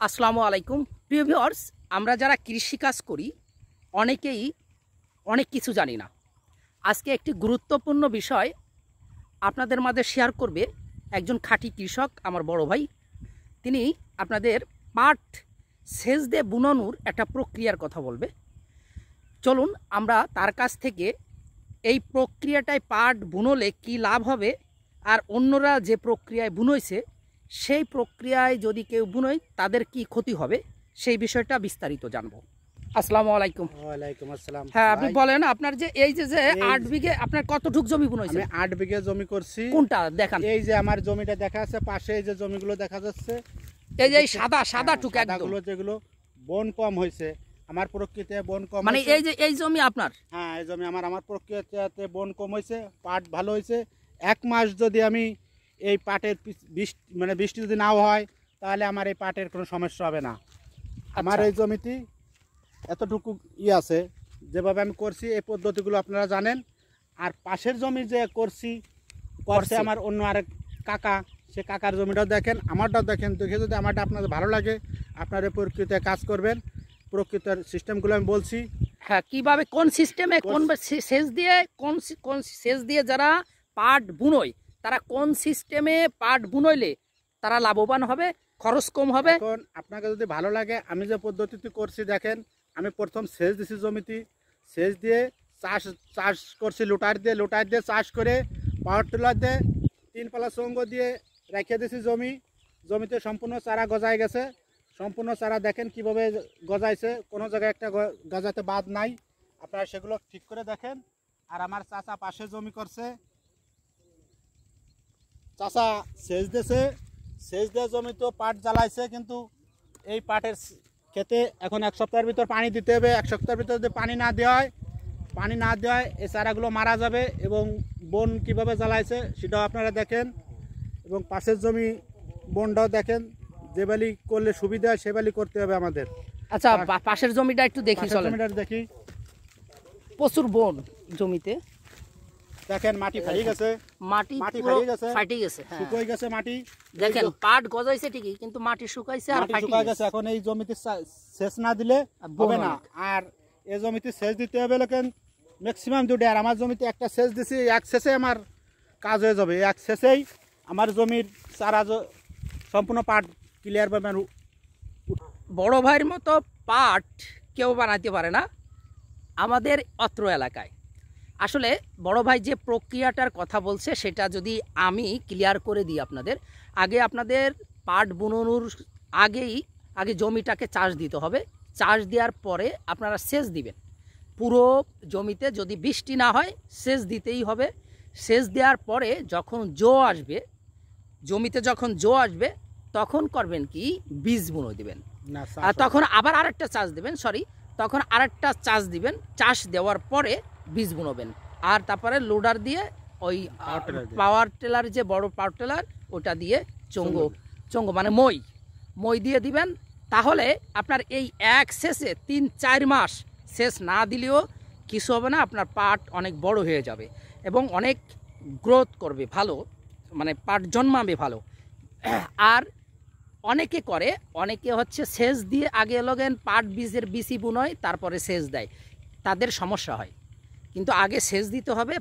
আসসালামু আলাইকুম প্রিয় ভিউয়ার্স, আমরা যারা কৃষিকাজ করি অনেকেই অনেক কিছু জানি না। আজকে একটি গুরুত্বপূর্ণ বিষয় আপনাদের মাঝে শেয়ার করবে একজন খাঁটি কৃষক, আমার বড় ভাই। তিনি আপনাদের পাট সেচ দিয়ে বুনানোর একটা প্রক্রিয়ার কথা বলবে। চলুন আমরা তার কাছ থেকে এই প্রক্রিয়াটায় পাট বুনলে কি লাভ হবে, আর অন্যরা যে প্রক্রিয়ায় বুনইছে সেই প্রক্রিয়ায় যদি কেউ বুনয় তাদের কি ক্ষতি হবে সেই বিষয়টা বিস্তারিত জানবো। আসসালামু আলাইকুম। ওয়ালাইকুম আসসালাম। হ্যাঁ, আপনি বলেন আপনার যে এই যে 8 বিঘে আপনার কতটুক জমি বুনইছে? আমি 8 বিঘে জমি করছি। কোনটা দেখান? এই যে আমার জমিটা দেখা যাচ্ছে, পাশে এই যে জমিগুলো দেখা যাচ্ছে, এই যে সাদা সাদা টুক একদম, যেগুলো বন কম হয়েছে। আমার প্রকৃতিতে বন কম, মানে এই যে এই জমি আপনার? হ্যাঁ, এই জমি আমার প্রকৃতিতে বন কম হয়েছে, পাট ভালো হয়েছে। 1 মাস যদি আমি এই পাটের বৃষ্টি যদি নাও হয় তাহলে আমার এই পাটের কোনো সমস্যা হবে না। আমার এই জমিতে এতটুকু আছে, যেভাবে আমি করছি এই পদ্ধতিগুলো আপনারা জানেন। আর পাশের জমি যে করছে আমার অন্য আরেক কাকা, সে কাকার জমিটাও দেখেন, আমারটাও দেখেন। দেখে যদি আমারটা আপনাদের ভালো লাগে আপনারা প্রকৃতিতে কাজ করবেন। প্রকৃতির সিস্টেমগুলো আমি বলছি। হ্যাঁ, কিভাবে কোন সিস্টেমে কোন সেচ দিয়ে যারা পাট বুনয় তারা কোন সিস্টেমে পাট বুনইলে তারা লাভবান হবে, খরচ কম হবে। এখন আপনাকে যদি ভালো লাগে, আমি যে পদ্ধতিতে করছি দেখেন, আমি প্রথম সেচ দিছি জমিতে, সেচ দিয়ে চাষ করছি লোটার দিয়ে চাষ করে পাওয়ার টিলার দিয়ে 3 পালা সঙ্গ দিয়ে রেখে দিছি জমিতে সম্পূর্ণ চারা গজায় গেছে। সম্পূর্ণ চারা দেখেন কিভাবে গজাইছে, কোনো জায়গায় একটা গজাতে বাদ নাই। আপনারা সেগুলো ঠিক করে দেখেন। আর আমার চাচা পাশে জমি করছে, চাচা সেচ দিয়েছে, সেচ দেওয়া জমিতেও পাট জ্বালাইছে। কিন্তু এই পাটের খেতে এখন 1 সপ্তাহের ভিতর পানি দিতে হবে। 1 সপ্তাহের ভিতর যদি পানি না দেওয়া হয় এই চারাগুলো মারা যাবে। এবং বন কিভাবে জ্বালাইছে সেটাও আপনারা দেখেন, এবং পাশের জমি বনটাও দেখেন। যে বালি করলে সুবিধা হয় সে বালি করতে হবে আমাদের। আচ্ছা, পাশের জমিটা একটু দেখি, চলেন। জমিটা দেখি, প্রচুর বন জমিতে দেখেন, মাটি ফাটিয়ে গেছে, মাটি ফাটিয়ে গেছে, শুকিয়ে গেছে মাটি। দেখেন পাট গজাইছে ঠিকই, কিন্তু মাটি শুকাইছে আর শুকিয়ে গেছে। এখন এই জমিতে সেচ না দিলে হবে না। আর এই জমিতে সেচ দিতে হবে লেকিন ম্যাক্সিমাম 2 আর আমার জমিতে একটা সেচ দিছি, 1 সেচে আমার কাজ হয়ে যাবে। 1 সেচেই আমার জমির চারা সম্পূর্ণ পাট ক্লিয়ার পাবে। বড় ভাইয়ের মতো পাট কেউ বানাতে পারে না আমাদের অত্র এলাকায়। আসলে বড় ভাই যে প্রক্রিয়াটার কথা বলছে সেটা যদি আমি ক্লিয়ার করে দিই আপনাদের, আপনাদের পাট বুননোর আগে জমিটাকে চাষ দিতে হবে। চাষ দেওয়ার পরে আপনারা সেচ দিবেন। পুরো জমিতে যদি বৃষ্টি না হয় সেচ দিতেই হবে। সেচ দেওয়ার পরে যখন জমিতে যখন আসবে তখন করবেন কি, বীজ বুনে দিবেন। আর তখন আবার আরেকটা চাষ দিবেন, চাষ দেওয়ার পরে বীজ বুনবেন। আর তারপরে লোডার দিয়ে ওই পাওয়ার টেলার, যে বড় পাওয়ার টেলার, ওটা দিয়ে চঙ্গ মানে মই দিয়ে দিবেন। তাহলে আপনার এই 1 সেচে 3-4 মাস সেচ না দিলেও কিছু হবে না। আপনার পাট অনেক বড় হয়ে যাবে এবং অনেক গ্রোথ করবে, ভালো মানে পাট জন্মাবে ভালো। আর অনেকে হচ্ছে সেচ দিয়ে আগে লগেন পাট বীজের বিচি বুনয়, তারপরে সেচ দেয়, তাদের সমস্যা হয়। কিন্তু আগে সেচ দিতে হবে,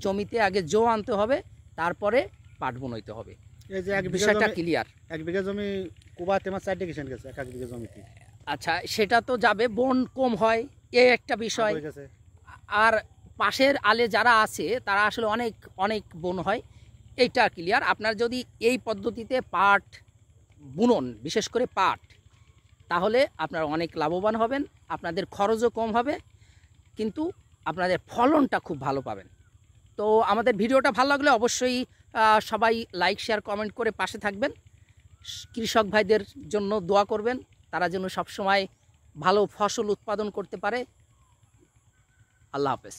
জমিতে আগে আনতে হবে, তারপরে পাট বুনইতে হবে। এই যে 1 বিষয়টা ক্লিয়ার। 1 বিঘা জমি কুবাতে আমার 4 ডিভিশন গেছে 1 বিঘা জমিতে। আচ্ছা, সেটা তো যাবে, বন কম হয় এই একটা বিষয়। আর পাশের আলে যারা আছে তারা আসলে অনেক বন হয়, এইটা ক্লিয়ার। আপনার যদি এই পদ্ধতিতে পাট বুনন, বিশেষ করে পাট, তাহলে আপনারা অনেক লাভবান হবেন, আপনাদের খরচও কম হবে, কিন্তু আপনাদের ফলনটা খুব ভালো পাবেন। তো আমাদের ভিডিওটা ভালো লাগলে অবশ্যই সবাই লাইক, শেয়ার, কমেন্ট করে পাশে থাকবেন। কৃষক ভাইদের জন্য দোয়া করবেন, তারা যেন সবসময় ভালো ফসল উৎপাদন করতে পারে। আল্লাহ হাফেজ।